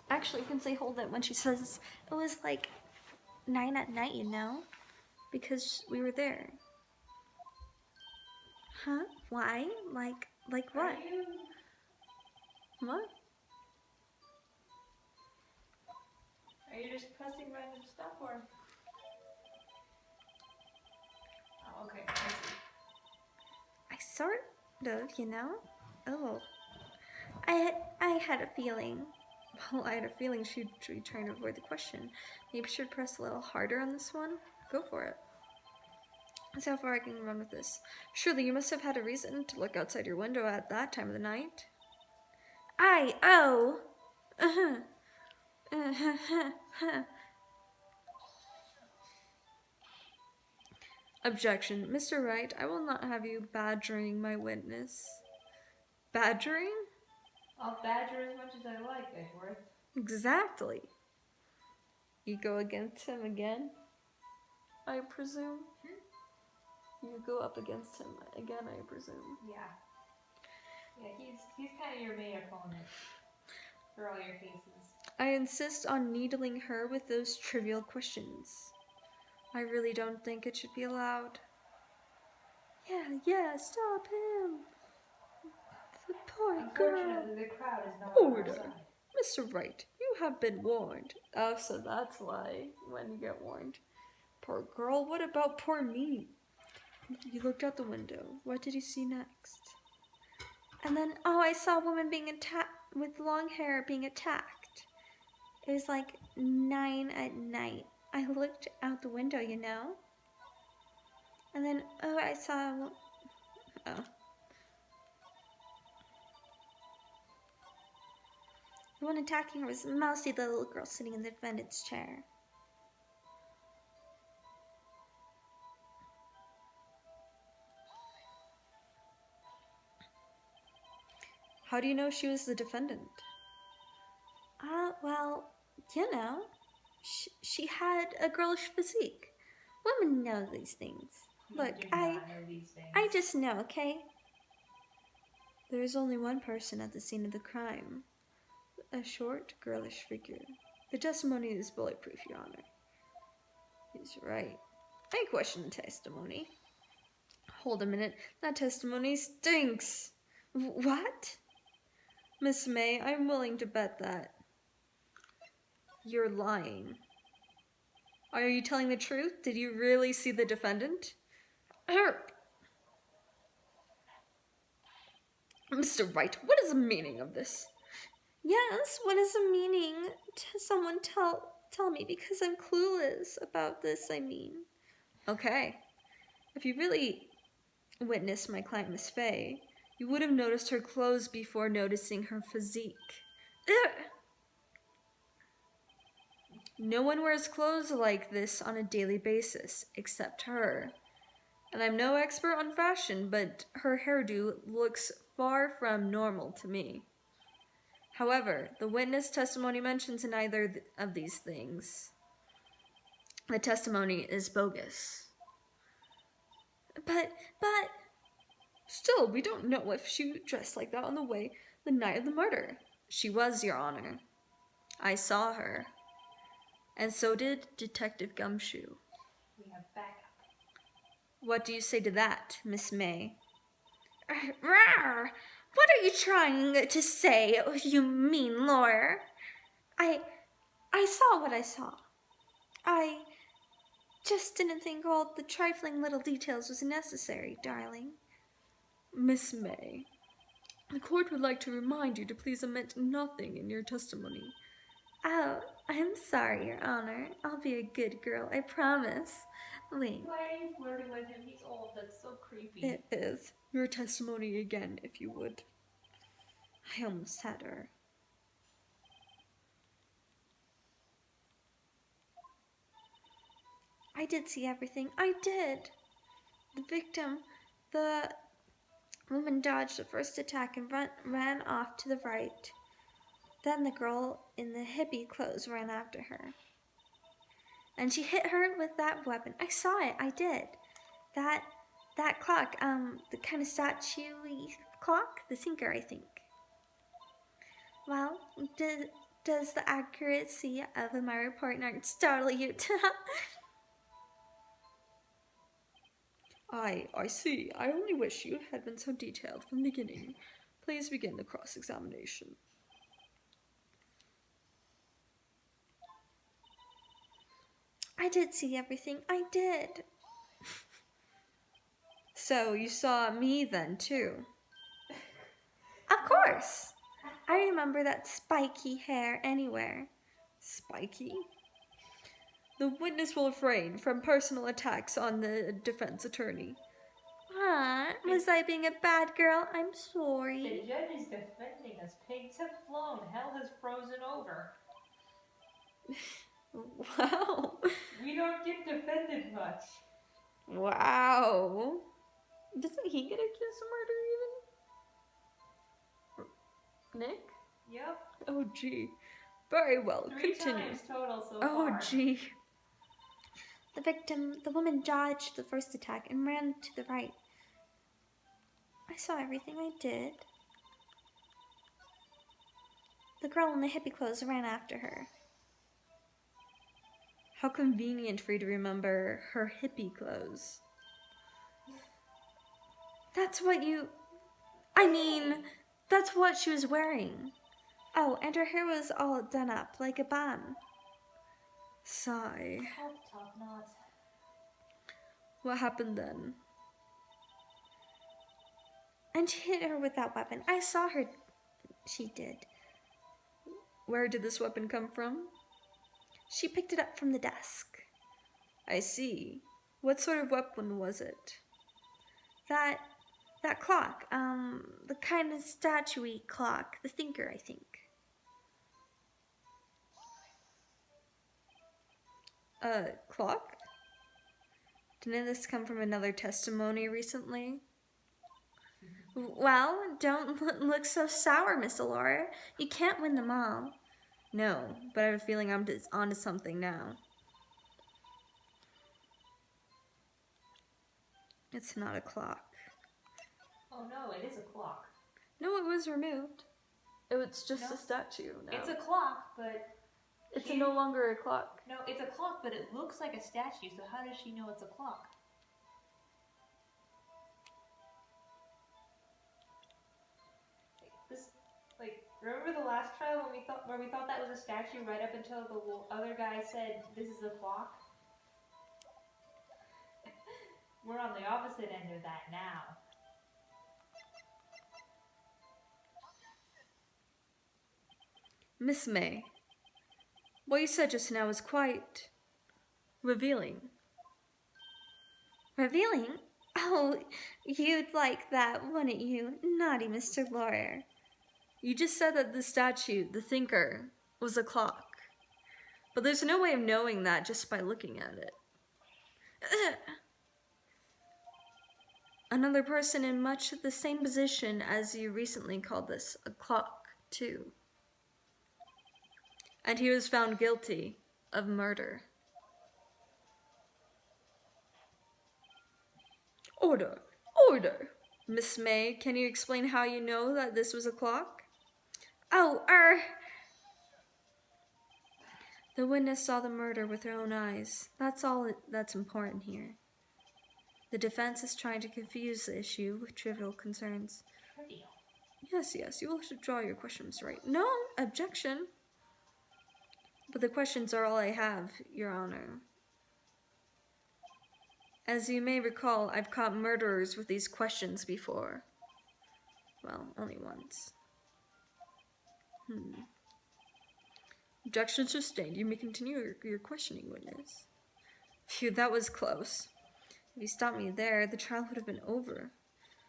Actually, you can say hold it when she says it was like 9 at night, you know? Because we were there. Huh? Why? Like what? What? Are you just pressing random stuff or? Oh, okay. I see. I sort of, you know? Oh. I had a feeling. Well, I had a feeling she'd be trying to avoid the question. Maybe she'd press a little harder on this one. Go for it. That's how far I can run with this. Surely you must have had a reason to look outside your window at that time of the night. Oh! Uh-huh. Uh-huh. Objection. Mr. Wright, I will not have you badgering my witness. Badgering? I'll badger as much as I like, Edgeworth. Exactly. You go against him again, I presume? You go up against him again, I presume. Yeah. Yeah, he's kind of your main opponent for all your cases. I insist on needling her with those trivial questions. I really don't think it should be allowed. Yeah, stop him. The poor girl. Unfortunately, the crowd is not on our Order. side. Mr. Wright, you have been warned. Oh, so that's why, when you get warned. Poor girl, what about poor me? He looked out the window. What did he see next? And then, I saw a woman being attacked, with long hair being attacked. It was like 9 at night. I looked out the window, you know? And then, I saw... Oh. The one attacking her was Mousy, the little girl sitting in the defendant's chair. How do you know she was the defendant? Well, you know, she had a girlish physique. Women know these things. Look, I just know, okay? There is only one person at the scene of the crime. A short, girlish figure. The testimony is bulletproof, Your Honor. He's right. I question the testimony. Hold a minute. That testimony stinks. What? Miss May, I'm willing to bet that you're lying. Are you telling the truth? Did you really see the defendant? Mr. Wright, what is the meaning of this? Yes, what is the meaning? Someone tell me, because I'm clueless about this, I mean. Okay. If you really witnessed my client, Miss Fay, you would have noticed her clothes before noticing her physique. Ugh. No one wears clothes like this on a daily basis, except her. And I'm no expert on fashion, but her hairdo looks far from normal to me. However, the witness testimony mentions neither of these things. The testimony is bogus. But... Still, we don't know if she dressed like that on the night of the murder. She was, Your Honor. I saw her. And so did Detective Gumshoe. We have backup. What do you say to that, Miss May? What are you trying to say, you mean lawyer? I saw what I saw. I just didn't think all the trifling little details was necessary, darling. Miss May, the court would like to remind you to please omit nothing in your testimony. Oh, I'm sorry, Your Honor. I'll be a good girl, I promise. Wait. Why are you flirting with him? He's old. That's so creepy. It is. Your testimony again, if you would. I almost had her. I did see everything. I did. The victim, the woman dodged the first attack and ran off to the right. Then the girl in the hippie clothes ran after her. And she hit her with that weapon. I saw it. I did. That clock, the kind of statue-y clock, the Tinker, I think. Well, does the accuracy of my report not startle you? I see. I only wish you had been so detailed from the beginning. Please begin the cross-examination. I did see everything. I did. So, you saw me then, too? Of course. I remember that spiky hair anywhere. Spiky? The witness will refrain from personal attacks on the defense attorney. Was I being a bad girl? I'm The sorry. judge is defending us. Pigs have flown. Hell has frozen over. Wow. We don't get defended much. Wow. Doesn't he get accused of murder even? Nick? Yep. Oh, gee. Very well. 3 Continue. times total so Oh, far. gee. The woman dodged the first attack and ran to the right. I saw everything. I did. The girl in the hippie clothes ran after her. How convenient for you to remember her hippie clothes. That's what she was wearing. Oh, and her hair was all done up like a bun. Sigh. Called top knot. What happened then? And she hit her with that weapon. I saw her. She did. Where did this weapon come from? She picked it up from the desk. I see. What sort of weapon was it? That clock. The kind of statuey clock. The thinker, I think. Clock? Didn't this come from another testimony recently? Well, don't look so sour, Miss Allura. You can't win them all. No, but I have a feeling I'm onto something now. It's not a clock. Oh no, it is a clock. No, it was removed. It's just No. a statue now. It's a clock, but... It's no longer a clock. No, it's a clock, but it looks like a statue, so how does she know it's a clock? Remember the last trial where we thought that was a statue right up until the other guy said, this is a clock? We're on the opposite end of that now. Miss May, what you said just now was quite revealing. Revealing? Oh, you'd like that, wouldn't you? Naughty Mr. Lawyer. You just said that the statue, the thinker, was a clock. But there's no way of knowing that just by looking at it. Another person in much the same position as you recently called this a clock, too. And he was found guilty of murder. Order! Order! Miss May, can you explain how you know that this was a clock? Oh, The witness saw the murder with her own eyes. That's all that's important here. The defense is trying to confuse the issue with trivial concerns. Trivial. Yes, you will have to draw your questions right. No, objection. But the questions are all I have, Your Honor. As you may recall, I've caught murderers with these questions before. Well, only once. Objection sustained. You may continue your questioning, witness. Phew, that was close. If you stopped me there, the trial would have been over.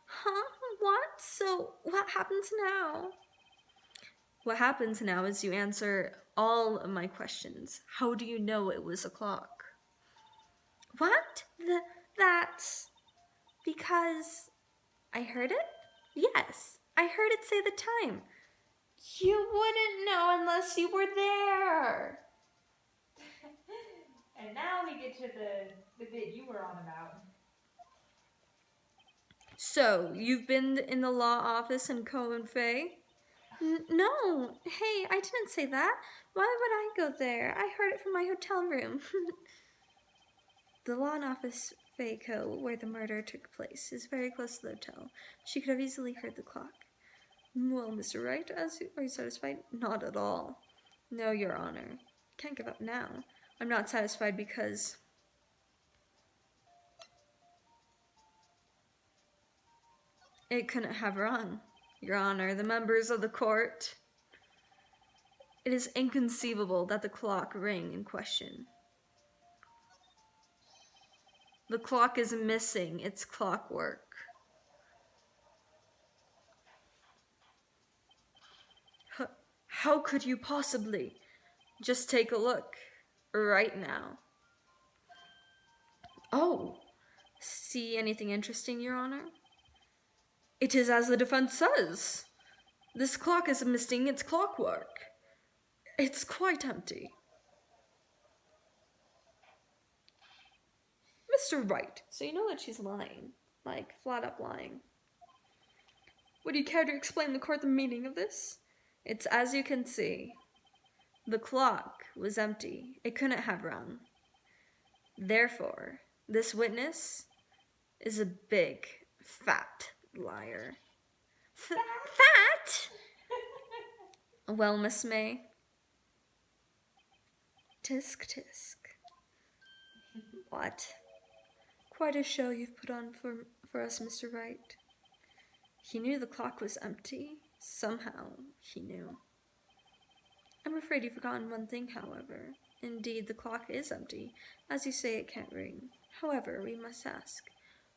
Huh? What? So, what happens now? What happens now is you answer all of my questions. How do you know it was a clock? What? That's... because... I heard it? Yes, I heard it say the time. You wouldn't know unless you were there. And now we get to the bit you were on about. So, you've been in the law office in Cohen Fay? No, hey, I didn't say that. Why would I go there? I heard it from my hotel room. The lawn office Fayco, where the murder took place, is very close to the hotel. She could have easily heard the clock. Well, Mr. Wright, are you satisfied? Not at all. No, Your Honor. Can't give up now. I'm not satisfied because... It couldn't have rung. Your Honor, the members of the court. It is inconceivable that the clock rang in question. The clock is missing its clockwork. How could you possibly? Just take a look. Right now. Oh. See anything interesting, Your Honor? It is as the defense says. This clock is missing its clockwork. It's quite empty. Mr. Wright. So you know that she's lying. Like, flat up lying. Would you care to explain the court the meaning of this? It's as you can see. The clock was empty. It couldn't have rung. Therefore, this witness is a big, fat liar. Fat? Well, Miss May. Tisk tisk. What? Quite a show you've put on for us, Mr. Wright. He knew the clock was empty. Somehow, he knew. I'm afraid you've forgotten one thing, however. Indeed, the clock is empty. As you say, it can't ring. However, we must ask,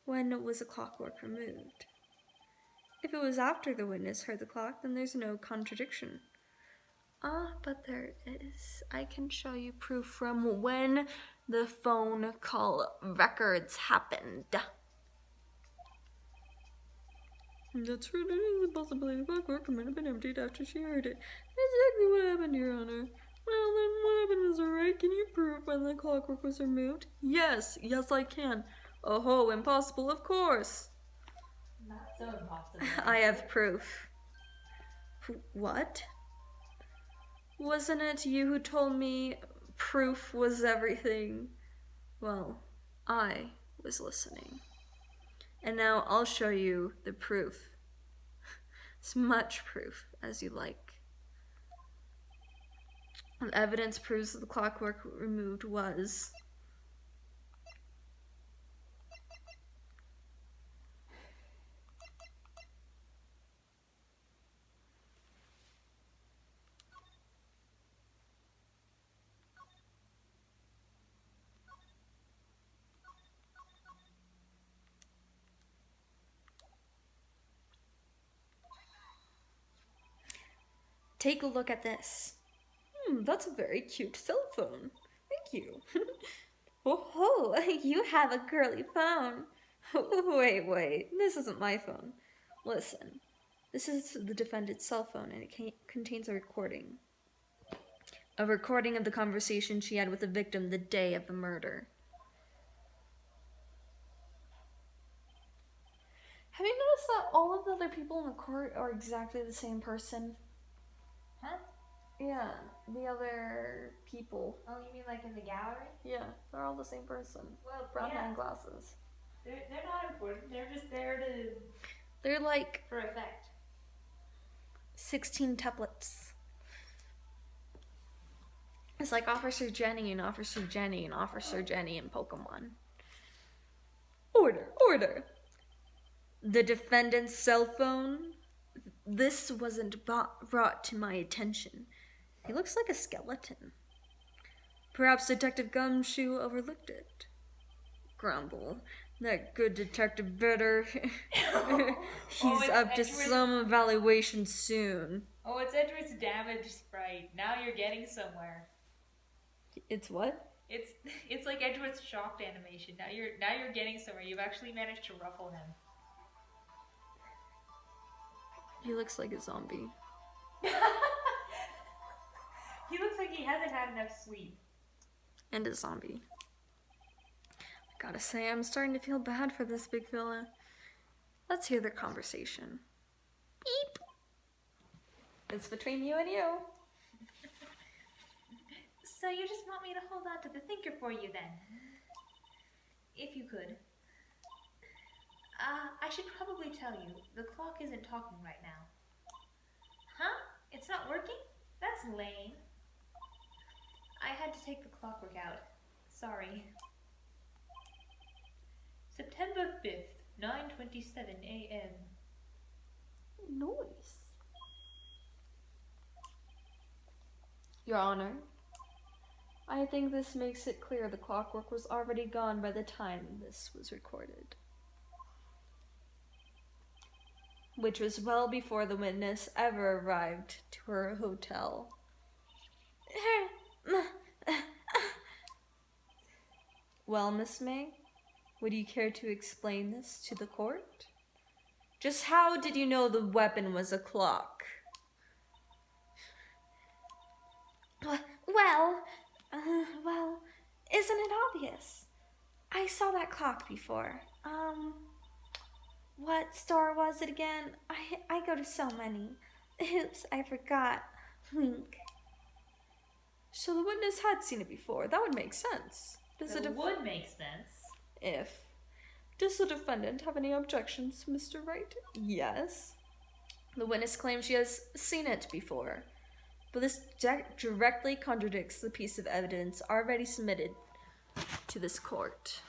when was the clockwork removed? If it was after the witness heard the clock, then there's no contradiction. But there is. I can show you proof from when the phone call records happened. That's right, it is a possibility the clockwork might have been emptied after she heard it. Exactly what happened, Your Honor. Well then, what happened, Mr. Wright? Can you prove when the clockwork was removed? Yes, I can. Oh, impossible, of course. Not so impossible. I have proof. What? Wasn't it you who told me proof was everything? Well, I was listening. And now I'll show you the proof. As much proof as you like. The evidence proves that the clockwork removed was... Take a look at this. That's a very cute cell phone. Thank you. Oh, you have a girly phone. Wait. This isn't my phone. Listen. This is the defendant's cell phone, and it contains a recording. A recording of the conversation she had with the victim the day of the murder. Have you noticed that all of the other people in the court are exactly the same person? Huh? Yeah, the other people. Oh, you mean like in the gallery? Yeah, they're all the same person. Well, Brown yeah. hand glasses. They're not important. They're just there to They're like for effect. 16 tuplets. It's like Officer Jenny and Officer Jenny and Officer Jenny in Pokemon. Order! The defendant's cell phone? This wasn't brought to my attention. He looks like a skeleton. Perhaps Detective Gumshoe overlooked it. Grumble. That good detective better. He's up to some evaluation soon. Oh, it's Edward's damaged sprite. Now you're getting somewhere. It's what? It's like Edward's shocked animation. Now you're getting somewhere. You've actually managed to ruffle him. He looks like a zombie. He looks like he hasn't had enough sleep. And a zombie. I gotta say, I'm starting to feel bad for this big fella. Let's hear their conversation. Beep. It's between you and you. So you just want me to hold on to the thinker for you then? If you could. I should probably tell you, the clock isn't talking right now. Huh? It's not working? That's lame. I had to take the clockwork out. Sorry. September 5th, 9:27 a.m. Nice. Your Honor, I think this makes it clear the clockwork was already gone by the time this was recorded. Which was well before the witness ever arrived to her hotel. Well, Miss May, would you care to explain this to the court? Just how did you know the weapon was a clock? Well, isn't it obvious? I saw that clock before. What store was it again? I go to so many. Oops, I forgot. Wink. So the witness had seen it before. That would make sense. That would make sense. If. Does the defendant have any objections, Mr. Wright? Yes. The witness claims she has seen it before, but this directly contradicts the piece of evidence already submitted to this court.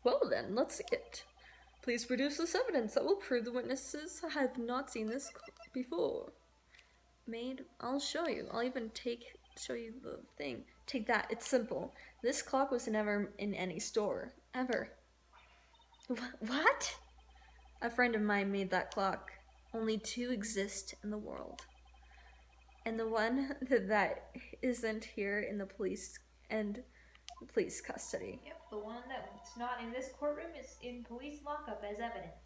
Well then, let's see it. Please produce this evidence that will prove the witnesses have not seen this before. Maid, I'll show you. I'll even show you the thing. Take that. It's simple. This clock was never in any store. Ever. What? A friend of mine made that clock. Only 2 exist in the world. And the one that isn't here in the police custody. Yep, the one that's not in this courtroom is in police lockup as evidence.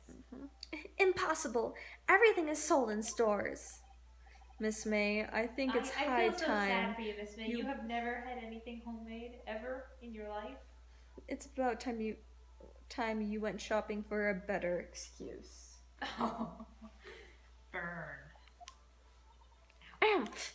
Impossible. Everything is sold in stores. Miss May, I think it's I high feel so time. sad for you, Miss May. You have never had anything homemade ever in your life. It's about time you went shopping for a better excuse. Oh, burn. Oomph.